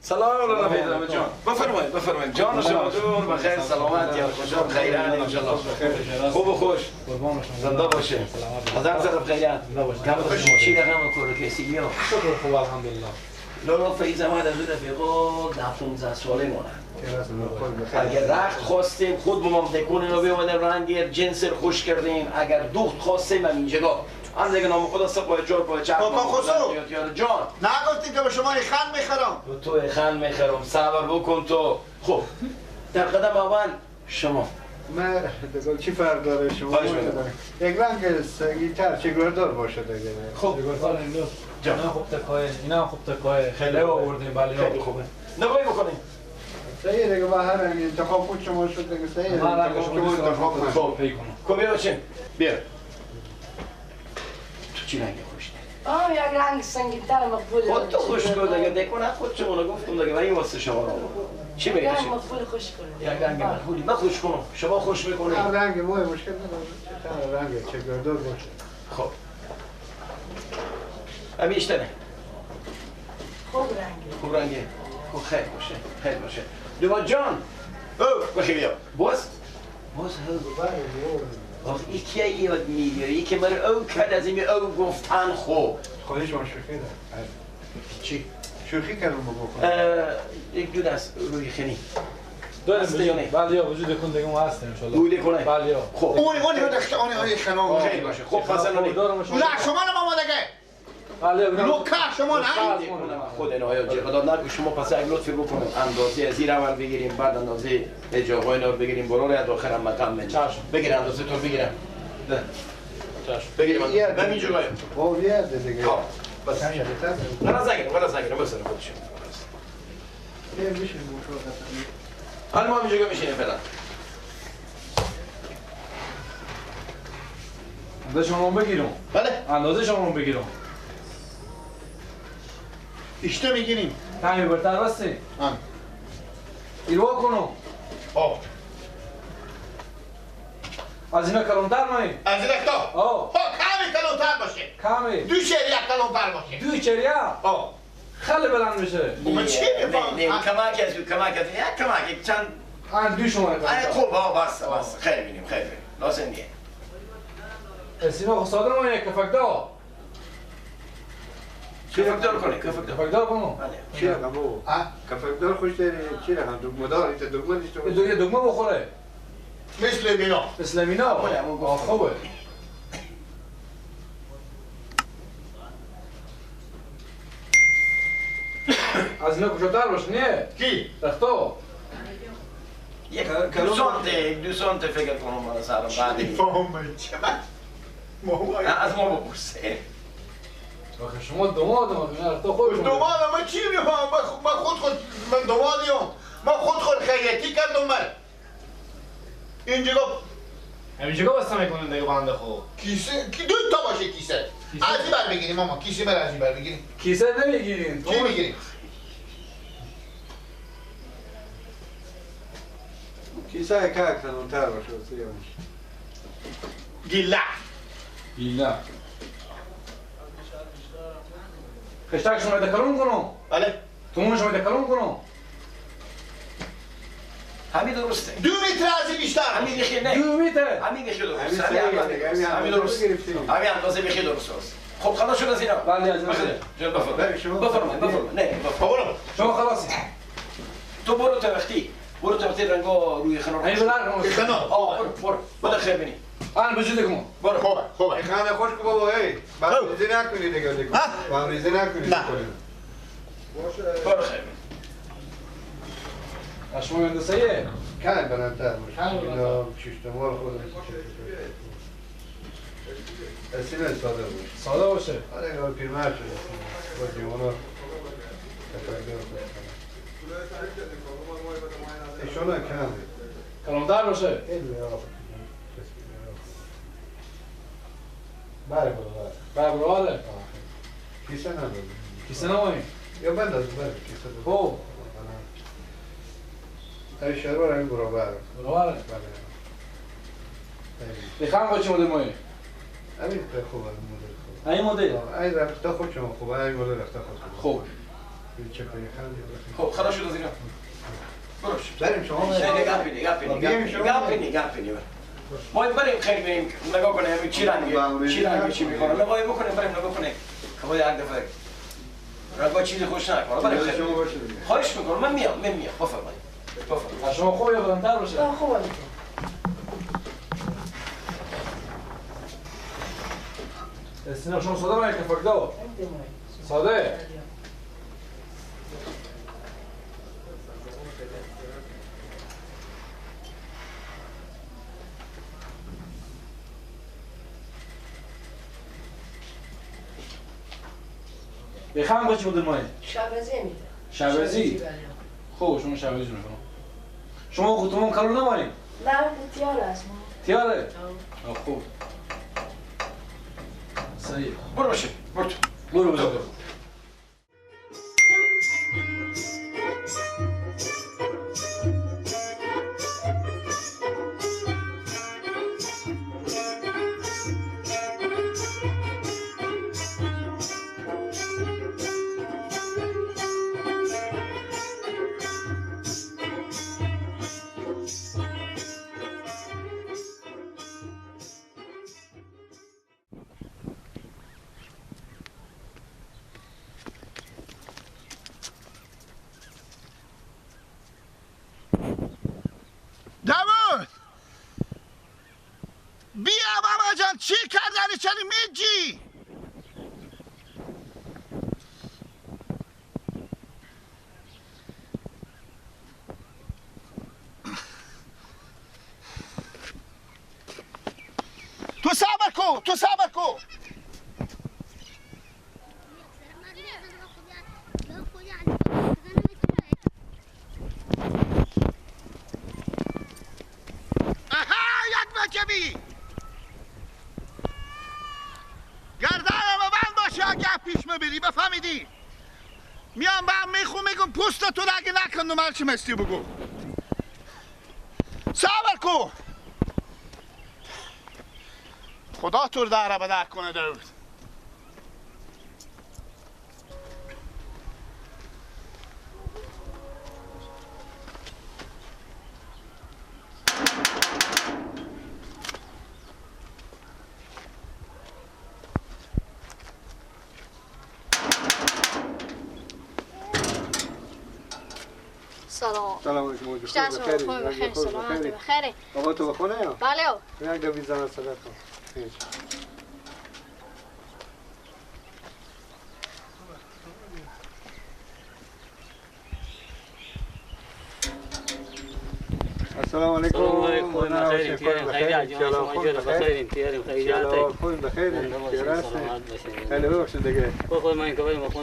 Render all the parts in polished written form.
سلام علیکم جان. بفرمایید جان شما دور بخیر سلامت یا خوشحال خیران ان شاء الله. خوب و خوش. قربان شما. زنده باشه. از هر طرف خیران. چی رقم کار کسی یا؟ شکر خوب الحمدلله. لورا فیض ما در رفیقا ده 15 ساله مونن. اگر رخت خواستیم خود با ما دکون رو بیاوردیم رنگیر جنس رو خوش کردیم. اگر دوخت خواستیم هم اینجا هم دیگه نام خدا سپاه جور پای چپ بابا خسرو جان نگفتی که به شما خان میخرم تو خان میخرم صبر بکن تو. خب در قدم اول شما من دیگه چی فرق داره شما یک رنگ گیتار چه گردار باشه دیگه. خب گردار این دو اینا خوب تکای اینا خوب تکای خیلی آوردیم ولی خیلی خوبه نگاهی بکنیم. صحیح دیگه با هر رنگ انتخاب خود شما شد دیگه صحیح ما رنگ شما انتخاب کنید. خب پی کنم. خب بیا بچین بیا. تو چی رنگ خوش داری؟ یک رنگ سنگین‌تر مقبول. خود تو خوش کن دیگه دکون خود شما رو گفتم دیگه من این واسه شما رو چی میگی؟ یک مقبول خوش کنید. یک رنگ مقبولی من خوش کنم شما خوش میکنید. هر رنگ ما مشکل نداره چه رنگ چه گردار باشه. خب امیشتره خوب رنگی. خوب رنگه خوب خیلی باشه خیلی باشه. دوما جان او بخیر بیا باز آخ یکی یاد میگیری که من او کرد از این او گفتن خوب خودش ما شوخی داره. چی؟ شوخی کردم بکنم. یک دو دست روی خنی داریم ولی وجود کن دیگه ما هستیم ان شاء الله. بوده کنه ولی خب اونی داشته اونی خانم خیلی باشه خب فاصله نی نه شما نمام دیگه ولی لوکا شما نه خود اینا یا جهاد نکو شما پس یک لطفی بکنید اندازه از این اول بگیریم بعد اندازه اجاقای اینا رو بگیریم برای از آخر هم مقام بده چشم. بگیر اندازه تو بگیرم ده چشم. بگیریم من اینجا گایم او یاد دیگه. خب بس کمی بهتر. ولا زنگیرم بسر خودشون چه میشه موتور قطعی. حالا ما اینجا میشینیم فعلا اندازه شما بگیرم. بله اندازه شما بگیرم. اشته میگیریم کمی برتر بسته. آن ایروا کنم. آه از اینا کلانتر مایی. از این اختا آه کمی کلونتر باشه کمی. دو شعری یک کلونتر باشه دوی چریا آه خیلی بلند میشه. ما چی میفهم نه کمک از یک کمک چند آن دوی شما خوب بس خیلی بینیم لازم نیه اسینا خسادر ما یک کفکدا. کفکدار کنی کفکدا کنم. چی رقم او؟ کفکدار خوش داری چی رقم دگمه دار اینجا دگمه نیست تو یه دگمه بخوره. مثل بینا مثل مینا. خوبه. از اینا کشتر باش نه؟ کی؟ رختو. یک دو سانت فکر کنم من سرم بعدی فهمه چه من از ما بپرسه آخه شما دمادم اینا رختو خوبش دوماد من چی میفهم من من دومادیم من خود خیاطی کردم من اینجا همینجا بسته میکنن دیگه بنده خوب کیسه کی دو تا باشه کیسه از این بر بگیریم ماما کیسه بر از این بر بگیریم کیسه نمیگیرین. چی میگیریم کیسه یک کلونتر باشه سیامش. گیلا اینا. خشتک شما دکلون کنم. بله تو شما دکلون کنم همین درسته 2 متر از این بیشتر همین بخیر نه 2 متر. همین بخیر درسته همین درسته همین اندازه بخیر درسته خب خلاص شد از اینا بله از بخیر جان بفرمایید نه بفرمایید شما خلاصی تو برو تا وقتی رنگا روی خنار این بلند خنار برو بده خیر بینی آن بجود کم برو خوبه خانه خوش که بابا ای بریزی نکنی دیگه بریزی نکنی برو خیر بینی شما هندسه کمی بلندتر باشه اینا ششتمال خود اسیمه ساده باشه ساده باشه آره اینا پیرمرد شده با جیوانا تفکر ایشانا کم کلانتر باشه خیلی بله بربراده کیسه نداره کیسه نمایی یا بنداز بله کیسه داره خوب ای شهر این برابر برابره بله بخوام با چی مدل مایی همین خوبه مدل خوبه این مدل این رفته خود شما خوبه این مدل رفته خود خوب خب خلاص شد از اینا بروش بریم شما گپی ما بریم خیلی بریم نگاه کنیم چی رنگه چی میکنه نگاهی بکنیم بریم نگاه کنیم خواهی یک دفعه رنگا چیزی خوش نکنه بریم خیلی خواهش میکنم من میام بفرمایید شما خوب یا بلندتر باشه؟ خوبه استینا شما ساده باید که فکر ساده بخوام با چی بودن مایه؟ شبزی میده شبزی؟ خوب شما شبزی میکنم شما خودتون کارو نمایید؟ نه تیاره است تیاره؟ خوب صحیح برو باشه برو داوود بیا بابا جان چی کردنی چنین میجی تو صبر کو جبی گردنم بند باشه اگه پیش میبری بفهمیدی میام با هم میگم پوست تو اگه نکن هر چی مستی بگو صبر کو خدا تو رو داره بدر کنه داود سلام علیکم. بیشتر بخیر. سلامت بخیر. بابا تو بخونه یا؟ بله. یک دوی زن صدق کن. السلام علیکم. بخیر. خیلی خیلی بخشید دیگه.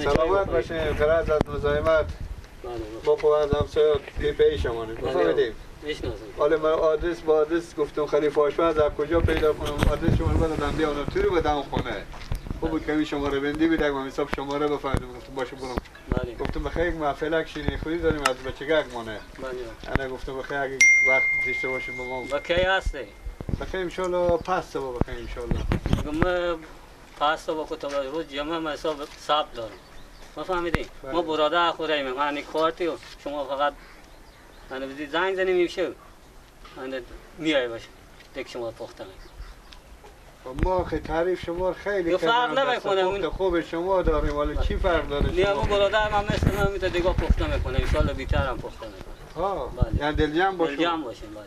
سلامت باشین. فرز از مزاحمت. ما خب از همسایه پیشمانیم بفهمیدیم حالا من آدرس گفتم خلیفه آشپز از کجا پیدا کنم آدرس شما رو بدادم بیانم توی رو بدم خونه خوب بود کمی شماره بندی بیدم من حساب شماره بفهمیدم گفتم باشه برم گفتم بخیر یک محفل شیرینی خوری داریم از بچگک مانه انا گفتم بخیر اگه وقت داشته باشیم با ما با کی هستی؟ بخیر انشالله پس با بخیر انشالله من پس با کتاب روز جمعه من حساب ثبت دارم ما فهمیدیم ما براده خوریم من کارتی و شما فقط من بدید زنگ زنیم میشه من میای باشه دیگه شما پخته ما خیلی تعریف شما خیلی فرق نمیکنه اون خوب شما داریم ولی چی فرق داره نه ما براده من مثل من میته دیگه پخته میکنه ان شاء الله بیشتر هم پخته میکنه ها یعنی دلجم باشیم دلجم باشیم بله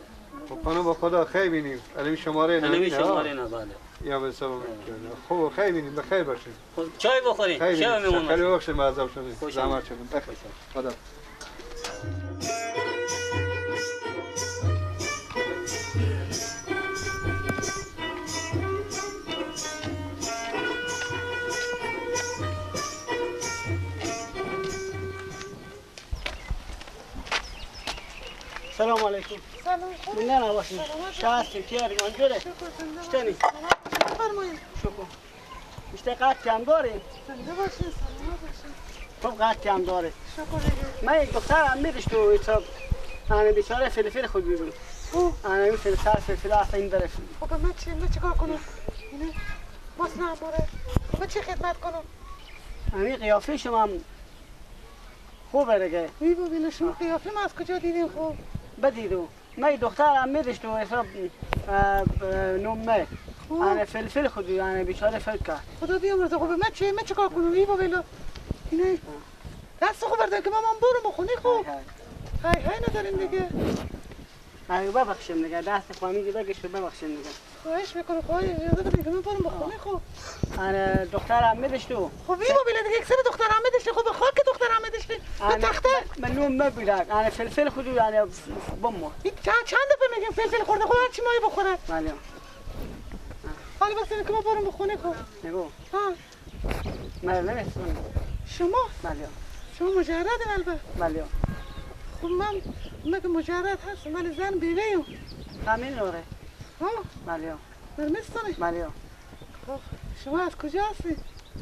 خب خانم با خدا خیلی بینیم علمی شماره نه علمی شماره نه بله یا به سلام خوب خیلی بینیم بخیر باشین چای بخورین چای میمون خیلی بخشیم معذب شدیم زحمت شدیم بخیر خدا سلام علیکم. سلام خوب. من نه باشین. شاستی کیاری منجوره. شتنی. فرمایید. شکر. مشته قطعی هم داریم. زنده باشین سلامت باشین. خب قطعی هم داره. شکر دیگه. من یک دخترم میدش تو حساب. انا بیچاره فلفل خود بیرون. انا این فلفل اصلا این داره. خب من چی کار کنم؟ اینه باز نماره. من چی خدمت کنم؟ همین قیافه شما هم خوبه دیگه. ای بابا شما قیافه ما از کجا دیدیم خوب؟ بدیدو. من دخترم میداشت و حساب نومه. انا فلفل خودی انا بیچاره فکر کرد. خدا بیامرزه خوبه من چه کار کنم ای بابا اینه دست خوب بردن که مامان برو مخونی خوب. های نداریم دیگه. من ببخشیم دیگه دست فامیلی بگش ببخشیم دیگه. خواهش میکنم خواهش اجازه بدید که من برم بخونه خوب. انا دخترم میداشتو. خب ای بابا دیگه یک سر دخترم میداشتی خوب خاک دخترم میداشتی. به تخته من نوم نبیدم. انا فلفل خودی انا بمو. چند دفعه میگم فلفل خورده خود چی مایی بخوره؟ بله. حالا بس که ما برم بخونه خوب. نگو. ها. من نمیتونم. شما؟ بله. شما مجردین البته. بله. خب من که مجرد هستم ولی زن بیویم. همین نوره. ها؟ بله. نرمستانی؟ بله. خب شما از کجا هستی؟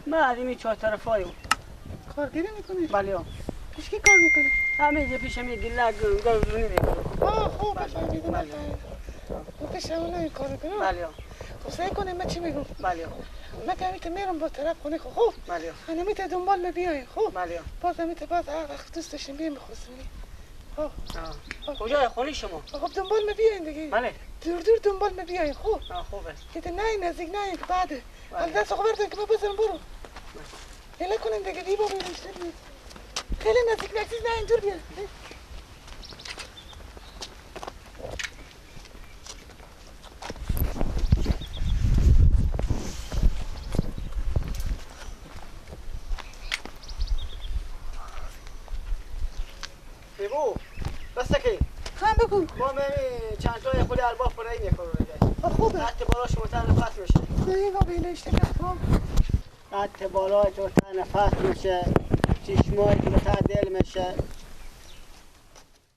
من از این چهار طرفایم. کارگیری میکنی؟ بله. پیش کی کار میکنی؟ همینجا پیش می گله گلدونی میکنم. خوب فهمیدم. تو پیش اون این کار میکنی؟ بله. خب سعی کنیم من چی میگم؟ بله. من که همیته میرم با طرف خونه خوب. بله. انا میته دنبال میبیاین خوب. بله. باز همیته باز وقت دوست داشتیم بیایم بخوستنی. خب. کجا خونه شما؟ خب دنبال میبیاین دیگه. بله. دور دنبال میبیاین خوب. خوبه. که نه نزدیک نه که بعده. حالا دست خوب بردن که ما بزنم برو. هلا کنیم دیگه دیبا بیرشته بید. خیلی نزدیک نکسیز نه اینجور بیاد. بگو بسته کی؟ خواهم بگو ما چند تای خود الباف برای میکنم خوبه حتی بالا شما تنفس میشه دیگه بیله اشتگاه حتی بالا تو تنفس میشه چشمایی که تا دل میشه